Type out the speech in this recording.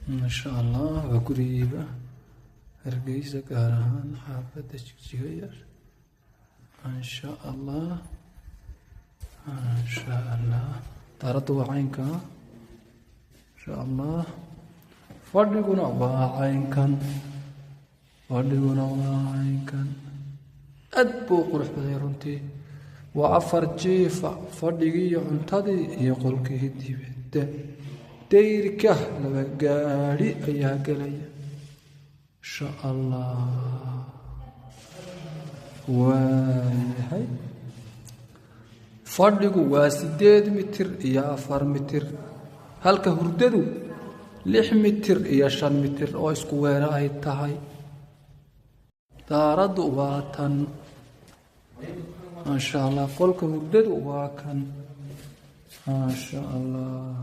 ما شاء الله وقريبة hargeysa gaar ahaan xaafadda jigjiga yar insha allah insha allah daaradda waa caynka insha allah fadhiguna waa caynkan aad buu qurux baday runtii waa 4 jiifa fadhigii iyo cuntadii iyo qolkii dibadda dayrka laba gaari ayaa galaya insha allah waayahay fadhigu waa 8 mitir iyo 4 mitir halka hurdadu 6 mitir iyo 5 mitir oo isku weera ay tahay daaraddu waa tan ما شاء الله قولكم وددوا واكن ما شاء الله